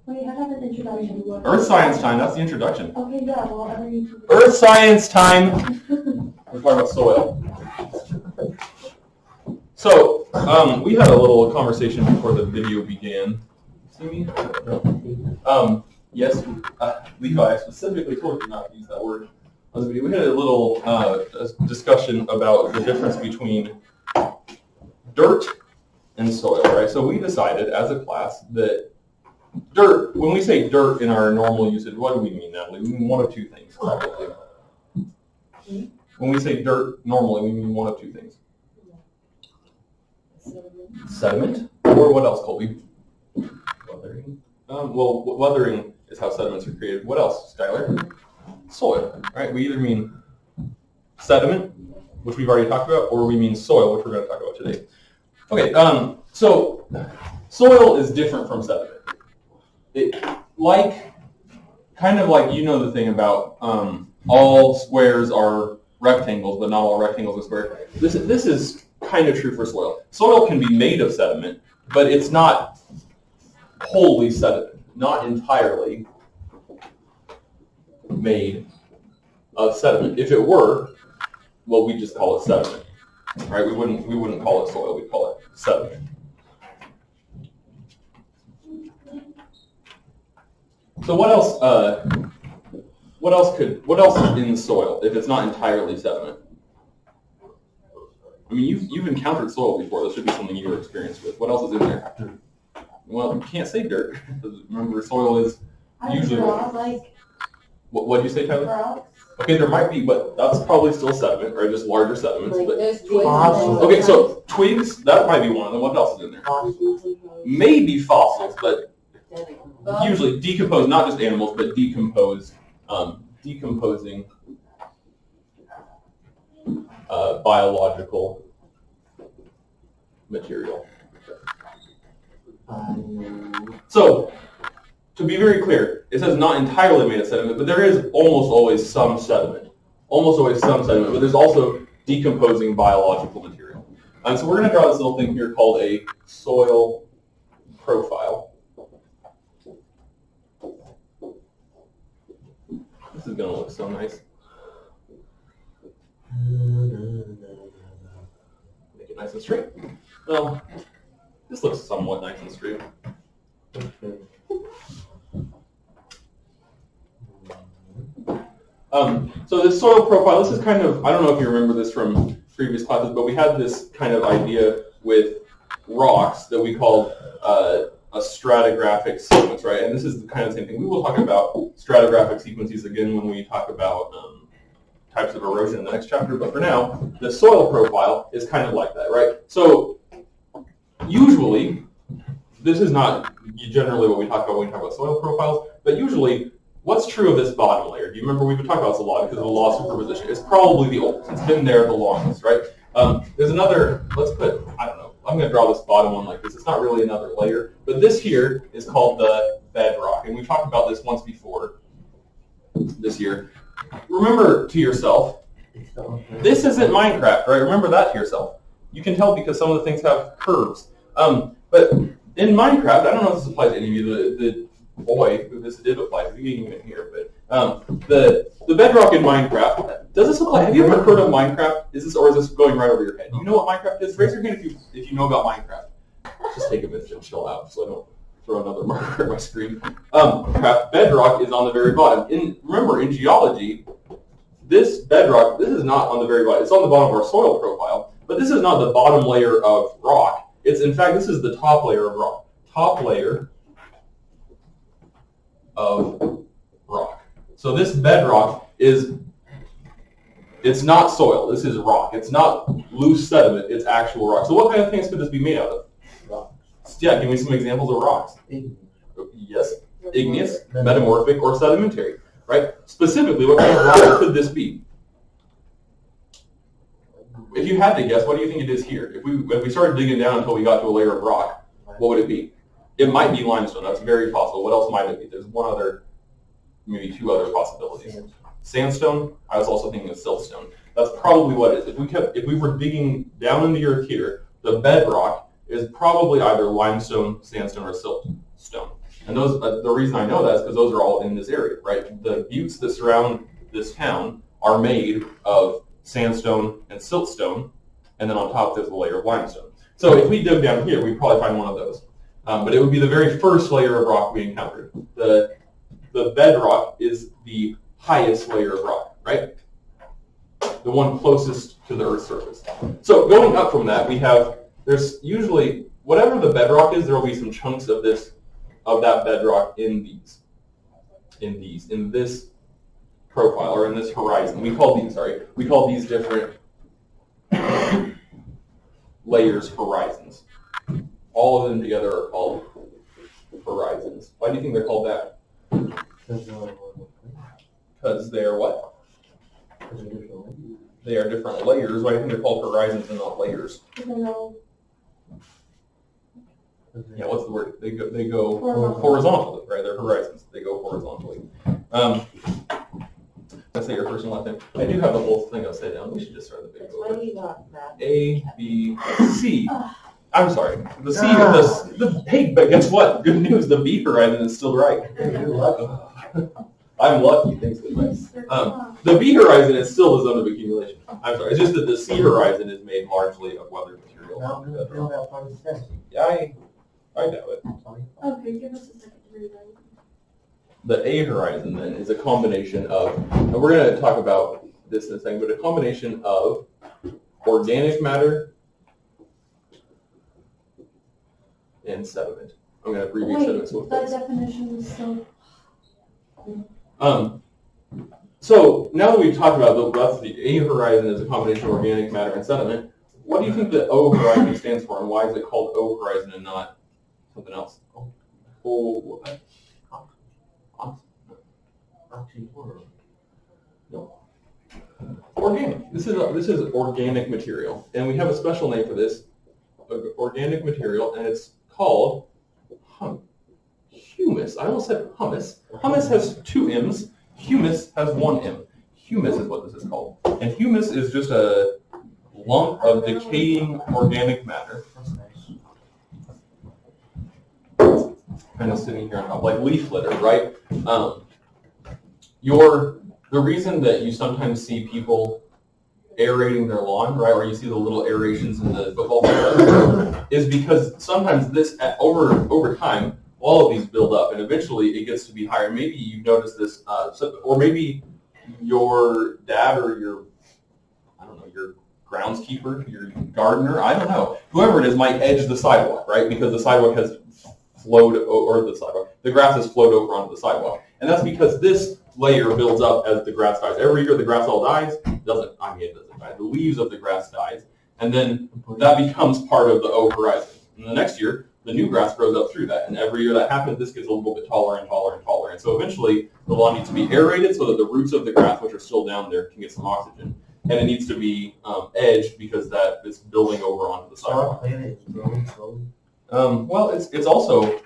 Wait, I have an introduction. Earth science time, that's the introduction. Okay, yeah, well, I need to... Earth science time! We're talking about soil. So, we had a little conversation before the video began. See me? Yes, Levi, I specifically told you not to use that word on the video. We had a little discussion about the difference between dirt and soil, right? So we decided as a class that dirt, when we say dirt in our normal usage, what do we mean, Natalie? We mean one of two things, probably. When we say dirt, normally we mean one of two things. Sediment, or what else, Colby? Weathering. Well, weathering is how sediments are created. What else, Skylar? Soil, right? We either mean sediment, which we've already talked about, or we mean soil, which we're going to talk about today. Okay, so soil is different from sediment. Kind of like, you know the thing about all squares are rectangles, but not all rectangles are squares. This is kind of true for soil. Soil can be made of sediment, but it's not wholly sediment, not entirely made of sediment. If it were, well, we'd just call it sediment, right? We wouldn't call it soil. We'd call it sediment. So what else is in the soil if it's not entirely sediment? I mean, you've encountered soil before. This should be something you were experienced with. What else is in there? Well, you can't say dirt. Remember, soil is usually... What did you say, Tyler? Rocks. Okay, there might be, but that's probably still sediment, right? Just larger sediments. Like but there's twigs. okay, so twigs, that might be one of them. What else is in there? Maybe fossils, but usually decomposed, not just animals, but decomposing biological material. So, to be very clear, it says not entirely made of sediment, but there is almost always some sediment. But there's also decomposing biological material. And so we're going to draw this little thing here called a soil profile. This is going to look so nice. Make it nice and straight. Well, this looks somewhat nice and straight. So this soil profile, this is kind of, I don't know if you remember this from previous classes, but we had this kind of idea with rocks that we called a stratigraphic sequence, right? And this is the kind of same thing. We will talk about stratigraphic sequences again when we talk about types of erosion in the next chapter, but for now, the soil profile is kind of like that, right? So usually, this is not generally what we talk about when we talk about soil profiles, but usually, what's true of this bottom layer? Do you remember we've been talking about this a lot because of the law of superposition? It's probably the oldest. It's been there the longest, right? There's another, let's put, I don't know, I'm going to draw this bottom one like this. It's not really another layer, but this here is called the bedrock, and we've talked about this once before this year. Remember to yourself, this isn't Minecraft, right? Remember that to yourself. You can tell because some of the things have curves. But in Minecraft, I don't know if this applies to any of you, the boy who this did apply to, you didn't even hear, but the bedrock in Minecraft, does this apply? Have you ever heard of Minecraft? Is this going right over your head? Do you know what Minecraft is? Raise your hand if you know about Minecraft. Just take a minute and chill out so I don't throw another marker at my screen. Bedrock is on the very bottom. Remember, in geology, this bedrock, this is not on the very bottom. It's on the bottom of our soil profile, but this is not the bottom layer of rock. In fact, this is the top layer of rock. Top layer of rock. So this bedrock it's not soil. This is rock. It's not loose sediment. It's actual rock. So what kind of things could this be made out of? Rocks. Yeah, give me some examples of rocks. Yes, igneous, metamorphic, or sedimentary. Right? Specifically, what kind of rock could this be? If you had to guess, what do you think it is here? If we started digging down until we got to a layer of rock, what would it be? It might be limestone. That's very possible. What else might it be? There's maybe two other possibilities. Sandstone. I was also thinking of siltstone. That's probably what it is. If we were digging down in the earth here, the bedrock is probably either limestone, sandstone, or siltstone. And those, the reason I know that is because those are all in this area, right? The buttes that surround this town are made of sandstone and siltstone, and then on top there's a layer of limestone. So if we dug down here, we'd probably find one of those. But it would be the very first layer of rock we encountered. The bedrock is the highest layer of rock, right? The one closest to the Earth's surface. So going up from that, there's usually, whatever the bedrock is, there will be some chunks of that bedrock in this profile, or in this horizon. We call these different layers horizons. All of them together are called horizons. Why do you think they're called that? Because they are what? They are different layers. Why do you think they're called horizons and not layers? Yeah, what's the word? They go horizontally, right? They're horizons. They go horizontally. Let's say your first and last name. I do have the whole thing upside down. We should just start the big over. A, B, C. I'm sorry. The C, hey, but guess what? Good news, the B horizon is still right. I'm lucky, thanks to the B horizon is still the zone of accumulation. I'm sorry, it's just that the C horizon is made largely of weathered material. Yeah, I doubt it. Okay, give us a second to read that. The A horizon, then, is a combination of, and we're going to talk about this in a second, but a combination of organic matter and sediment. I'm going to abbreviate sediment. Wait, that definition is so... So now that we've talked about the A horizon is a combination of organic matter and sediment, what do you think the O horizon stands for, and why is it called O horizon and not something else? No. Organic. This is organic material, and we have a special name for this organic material, and it's called humus. I almost said hummus. Hummus has 2 M's. Humus has 1 M. Humus is what this is called, and humus is just a lump of decaying organic matter. Kind of sitting here on top, like leaf litter, right? The reason that you sometimes see people aerating their lawn, right, or you see the little aerations in the football field, is because sometimes this, over time, all of these build up, and eventually it gets to be higher. Maybe you've noticed this, or maybe your dad or your groundskeeper, your gardener, I don't know, whoever it is might edge the sidewalk, right, because the sidewalk has flowed, or the grass has flowed over onto the sidewalk. And that's because this layer builds up as the grass dies. Every year the grass all dies. It doesn't die. The leaves of the grass dies. And then that becomes part of the O horizon. And the next year, the new grass grows up through that. And every year that happens, this gets a little bit taller and taller and taller. And so eventually the lawn needs to be aerated so that the roots of the grass, which are still down there, can get some oxygen. And it needs to be edged because that is building over onto the sidewalk. Well, it's also,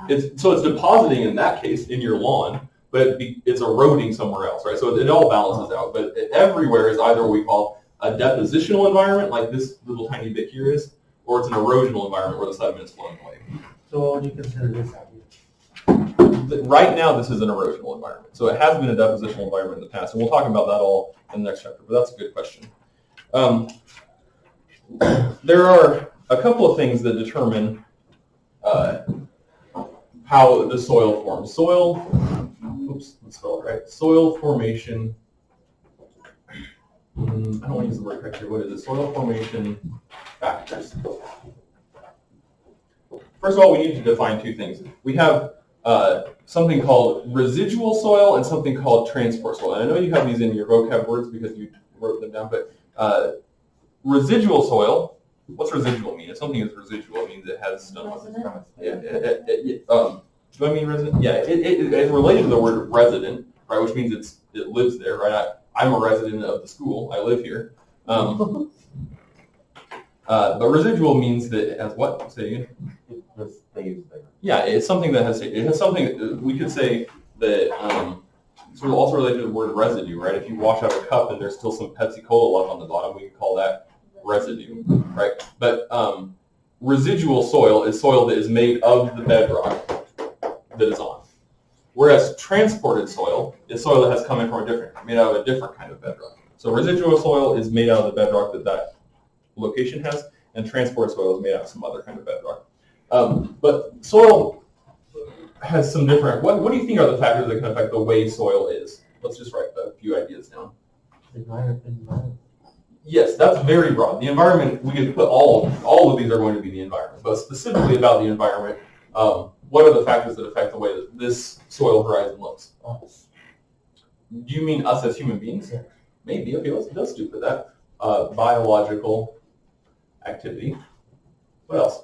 it's depositing in that case in your lawn, but it's eroding somewhere else, right? So it all balances out. But everywhere is either what we call a depositional environment, like this little tiny bit here is, or it's an erosional environment where the sediment is flowing away. So what would you consider this out here? Right now, this is an erosional environment. So it has been a depositional environment in the past, and we'll talk about that all in the next chapter, but that's a good question. There are a couple of things that determine how the soil forms. Soil formation, I don't want to use the word correctly. What is it? Soil formation factors. First of all, we need to define 2 things. We have something called residual soil and something called transport soil. And I know you have these in your vocab words because you wrote them down, but residual soil, what's residual mean? If something is residual, it means it has stuff. Do I mean resident? Yeah, it's related to the word resident, right? Which means it lives there, right? I'm a resident of the school. I live here. But residual means that it has what? Say again. It stays there. Yeah, it's something that has something. We could say that it's also related to the word residue, right? If you wash out a cup and there's still some Pepsi Cola left on the bottom, we can call that residue, right? But residual soil is soil that is made of the bedrock, that is on. Whereas transported soil is soil that has come in from made out of a different kind of bedrock. So residual soil is made out of the bedrock that location has, and transported soil is made out of some other kind of bedrock. But soil has some different, what do you think are the factors that can affect the way soil is? Let's just write a few ideas down. Environment. Yes, that's very broad. The environment, we could put all of these are going to be the environment, but specifically about the environment, what are the factors that affect the way that this soil horizon looks? Us. Do you mean us as human beings? Yeah. Maybe. Okay, let's do for that. Biological activity. What else?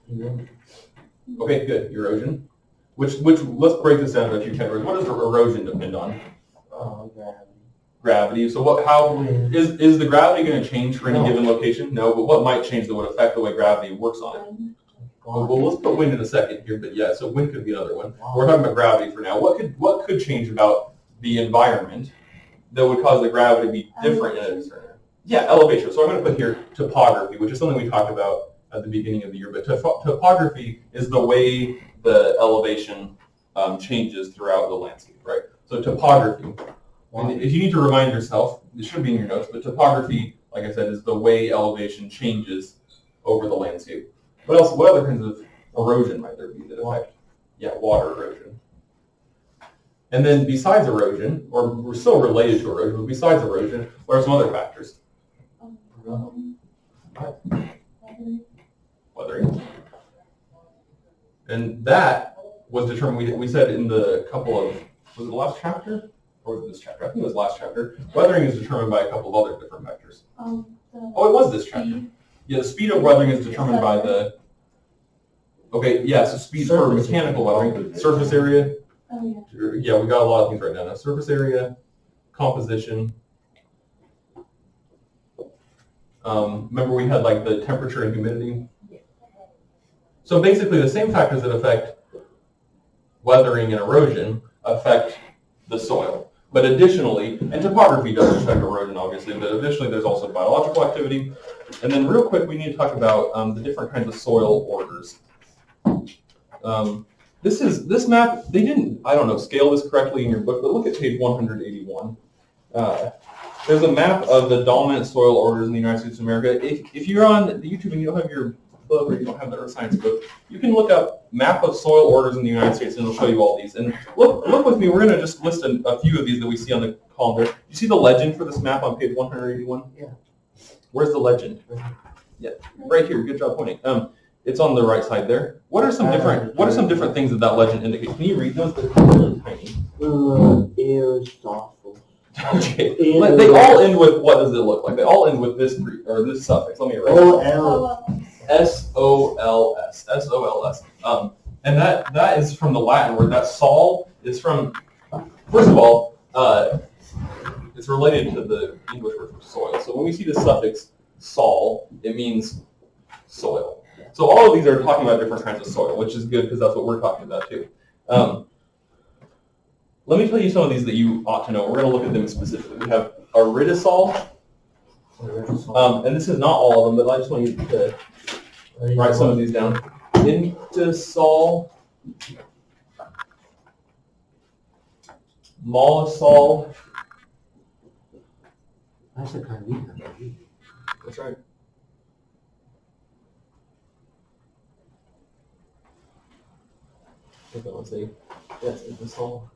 Erosion. Okay, good. Erosion. Which let's break this down into a few categories. What does erosion depend on? Gravity. Gravity. So how is the gravity going to change for any given location? No, but what might change that would affect the way gravity works on it? Well, let's put wind in a second here, but yeah, so wind could be another one. We're talking about gravity for now. What could change about the environment that would cause the gravity to be different in a certain area? Yeah, elevation. So I'm going to put here topography, which is something we talked about at the beginning of the year. But topography is the way the elevation changes throughout the landscape, right? So topography. And if you need to remind yourself, it should be in your notes, but topography, like I said, is the way elevation changes over the landscape. What else? What other kinds of erosion might there be that affect? Yeah, water erosion. And then besides erosion, or we're still related to erosion, but besides erosion, what are some other factors? Weathering. And that was determined, we said in the couple of, was it the last chapter? Or was it this chapter? I think it was last chapter. Weathering is determined by a couple of other different factors. Oh, it was this chapter. Yeah, the speed of weathering is determined by the, okay, yeah, so speed for mechanical weathering, surface area. Oh, Yeah, we got a lot of things right now. Surface area, composition. Remember we had like the temperature and humidity? So basically the same factors that affect weathering and erosion affect the soil. But additionally, and topography does affect erosion obviously, but additionally there's also biological activity. And then real quick we need to talk about the different kinds of soil orders. This map, they didn't, I don't know, scale this correctly in your book, but look at page 181. There's a map of the dominant soil orders in the United States of America. If you're on the YouTube and you don't have your book or you don't have the Earth Science book, you can look up map of soil orders in the United States and it'll show you all these. And look with me, we're going to just list a few of these that we see on the column there. You see the legend for this map on page 181? Yeah. Where's the legend? Yeah, right here. Good job pointing. It's on the right side there. What are some different things that legend indicates? Can you read those? They're really tiny. Aristotle. Okay. They all end with, what does it look like? They all end with this suffix. Let me write it. S-O-L-S. S-O-L-S. And that is from the Latin word. That sol is from, first of all, it's related to the English word for soil. So when we see the suffix sol, it means soil. So all of these are talking about different kinds of soil, which is good because that's what we're talking about too. Let me tell you some of these that you ought to know. We're going to look at them specifically. We have aridisol, and this is not all of them, but I just want you to write some of these down. Intisol, mollisol. That's a kind of That's right. Let's see. Yes, intisol.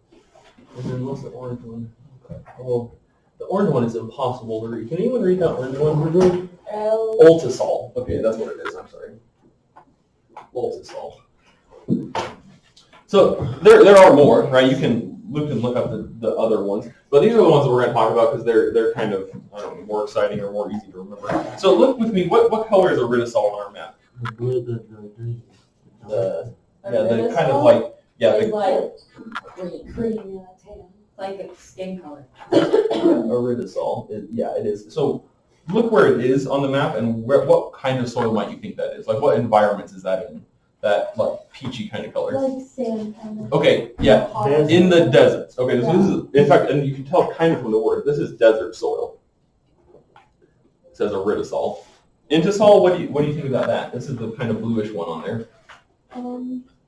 And then what's the orange one? Oh, the orange one is impossible to read. Can anyone read that orange one? Ultisol. Okay, that's what it is. I'm sorry. Ultisol. So there are more, right? Luke can look up the other ones, but these are the ones that we're going to talk about because they're kind of, I don't know, more exciting or more easy to remember. So look with me. What color is aridisol on our map? The kind of like, yeah, It's like cream, tan, like a skin color. aridisol. It is. So look where it is on the map and what kind of soil might you think that is? Like what environments is that in? That like peachy kind of color. Like sand kind of. Okay, yeah, in the deserts. Okay, so this is, in fact, and you can tell kind of from the word, this is desert soil. It says aridisol. Intisol, what do you think about that? This is the kind of bluish one on there.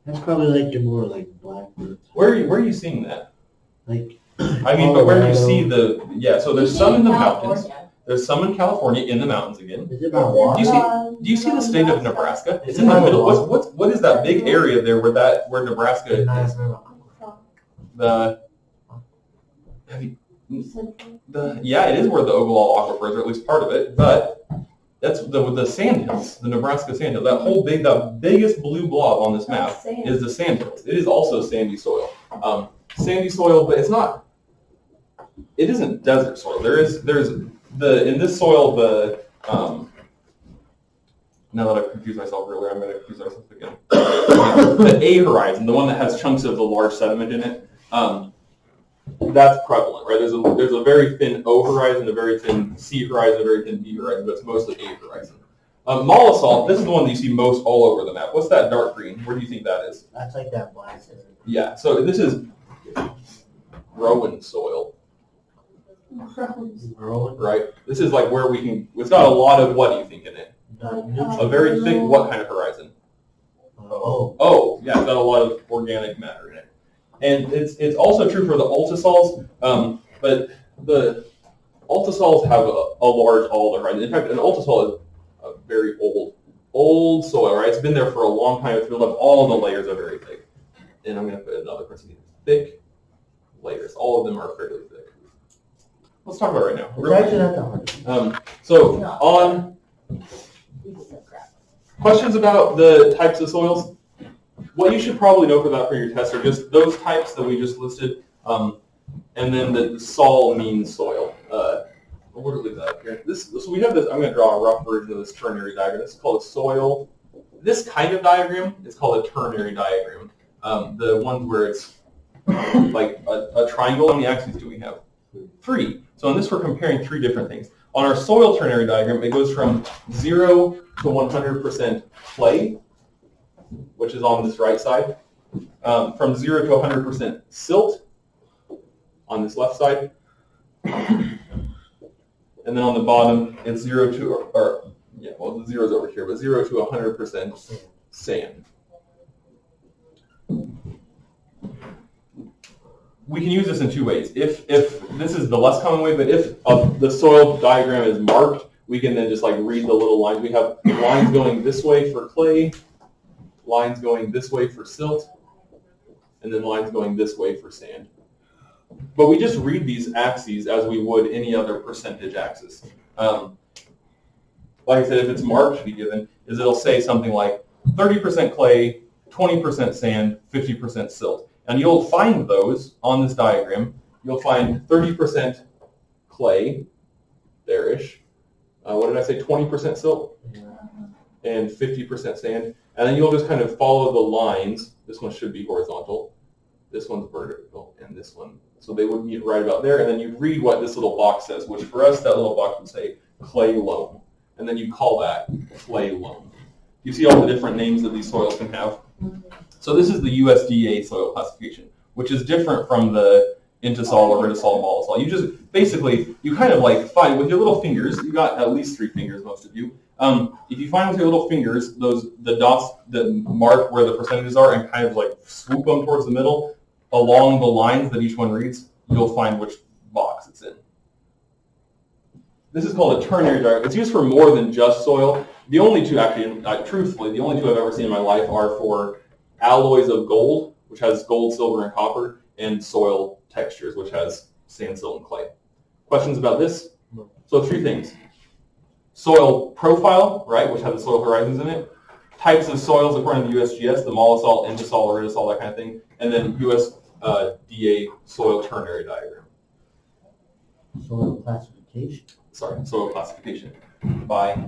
That's probably like your more like blackbird. Where are you seeing that? Like, I mean, but where do you Colorado. see the, yeah, so there's You some see in the California. mountains. There's some in California in the mountains again. Is it about Do you water? see, do you see the state of Nebraska? It's in the middle. What is that big area there where Nebraska is? The, have you, yeah, it is where the Ogallala Aquifer is, or at least part of it, but that's the sandhills, the Nebraska sandhills. The biggest blue blob on this map is the sandhills. It is also sandy soil. Sandy soil, but it isn't desert soil. In this soil, now that I've confused myself earlier, I'm going to confuse myself again. The A horizon, the one that has chunks of the large sediment in it, that's prevalent, right? There's a very thin O horizon, a very thin C horizon, a very thin B horizon, but it's mostly A horizon. Mollisol, this is the one that you see most all over the map. What's that dark green? Where do you think that is? That's like that black. Yeah, so this is Rowan soil, right? This is like where it's got a lot of, what do you think in it? A very thick, what kind of horizon? Oh, yeah, it's got a lot of organic matter in it. And it's also true for the altisols, but the altisols have a large alder horizon. In fact, an altisol is a very old soil, right? It's been there for a long time. It's built up. All the layers are very thick. And I'm going to put another parenthesis. Thick layers. All of them are fairly thick. Let's talk about it right now. It's actually not that hard. So on questions about the types of soils, what you should probably know for your test are just those types that we just listed, and then the sol means soil. We'll leave that up here. So we have this. I'm going to draw a rough version of this ternary diagram. This is called a soil. This kind of diagram is called a ternary diagram. The ones where it's like a triangle. How many axes do we have? 3. So in this, we're comparing 3 different things. On our soil ternary diagram, it goes from 0 to 100% clay, which is on this right side, from 0 to 100% silt on this left side, and then on the bottom, it's 0 to, the 0 is over here, but 0 to 100% sand. We can use this in 2 ways. If this is the less common way, but if the soil diagram is marked, we can then just like read the little lines. We have lines going this way for clay, lines going this way for silt, and then lines going this way for sand. But we just read these axes as we would any other percentage axis. Like I said, if it's marked to be given, it'll say something like 30% clay, 20% sand, 50% silt. And you'll find those on this diagram. You'll find 30% clay, there-ish. What did I say, 20% silt? And 50% sand. And then you'll just kind of follow the lines. This one should be horizontal. This one's vertical, and this one. So they would meet right about there. And then you read what this little box says, which for us, that little box would say clay loam. And then you call that clay loam. You see all the different names that these soils can have. So this is the USDA soil classification, which is different from the Intisol or Ritisol, Mollisol. You just, basically, you kind of like find with your little fingers, you got at least 3 fingers, most of you. If you find with your little fingers, the dots that mark where the percentages are and kind of like swoop them towards the middle, along the lines that each one reads, you'll find which box it's in. This is called a ternary diagram. It's used for more than just soil. The only 2, actually, truthfully, the only 2 I've ever seen in my life are for alloys of gold, which has gold, silver, and copper, and soil textures, which has sand, silt, and clay. Questions about this? So 3 things. Soil profile, right, which has the soil horizons in it. Types of soils according to the USGS, the Mollisol, Intisol, Ritisol, that kind of thing. And then USDA soil ternary diagram. Soil classification. Sorry, soil classification. Bye.